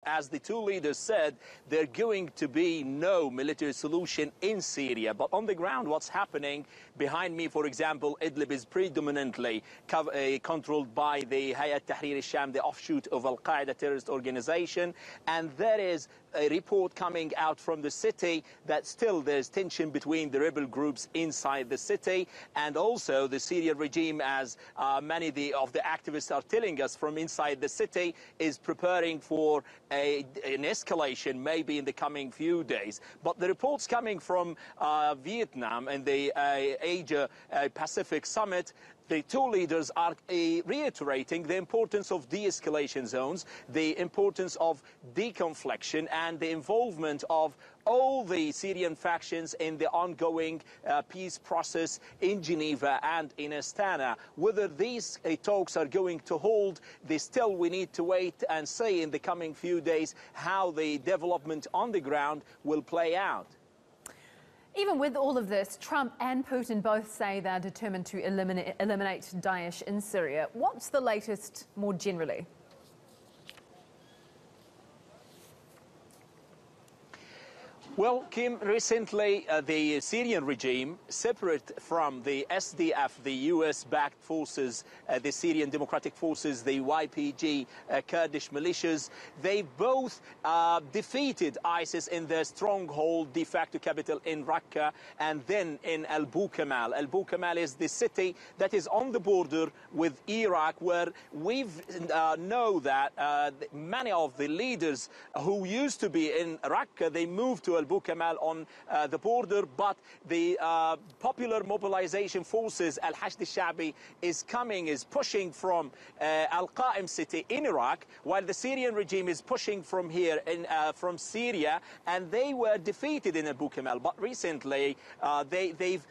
as the two leaders said, there's going to be no military solution in Syria. But on the ground, what's happening behind me, for example, Idlib is predominantly controlled by the Hayat Tahrir al-Sham, the offshoot of Al-Qaeda terrorist organization. And there is a report coming out from the city that still there's tension between the rebel groups inside the city, and also the Syrian regime, as many of the activists are telling us from inside the city, is preparing for an escalation maybe in the coming few days. But the reports coming from Vietnam and the Asia-Pacific Summit, the two leaders are reiterating the importance of de-escalation zones, the importance of deconfliction, and the involvement of all the Syrian factions in the ongoing peace process in Geneva and in Astana. Whether these talks are going to hold, we need to wait and see in the coming few days how the development on the ground will play out. Even with all of this, Trump and Putin both say they're determined to eliminate Daesh in Syria. What's the latest more generally? Well, Kim, recently the Syrian regime, separate from the SDF, the US-backed forces, the Syrian Democratic Forces, the YPG, Kurdish militias, they both defeated ISIS in their stronghold, de facto capital in Raqqa, and then in Abu Kamal. Abu Kamal is the city that is on the border with Iraq, where we know that many of the leaders who used to be in Raqqa, they moved to Abu Kamal on the border, but the popular mobilization forces, Al-Hashd al-Sha'bi, is pushing from Al-Qa'im city in Iraq, while the Syrian regime is pushing from here, from Syria, and they were defeated in Abu Kamal. But recently, they've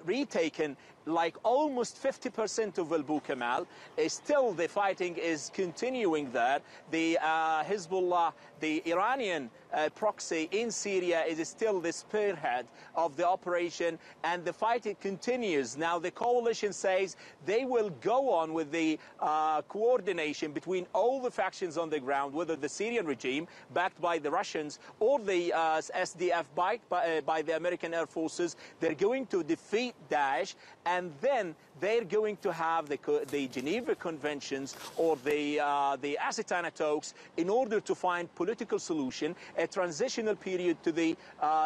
retaken like almost 50% of Abu Kamal. Still, the fighting is continuing there. The Hezbollah, the Iranian proxy in Syria, is still the spearhead of the operation, and the fighting continues. Now, the coalition says they will go on with the coordination between all the factions on the ground, whether the Syrian regime, backed by the Russians, or the SDF, backed by the American Air Forces. They're going to defeat Daesh, and then they're going to have the Geneva Conventions or the Astana talks in order to find political solution, a transitional period to the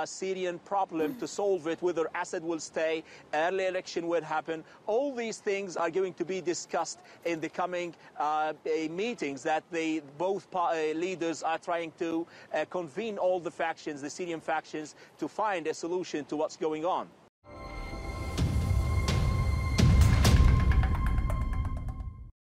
Syrian problem to solve it, whether Assad will stay, early election will happen. All these things are going to be discussed in the coming meetings that both leaders are trying to convene all the factions, the Syrian factions, to find a solution to what's going on.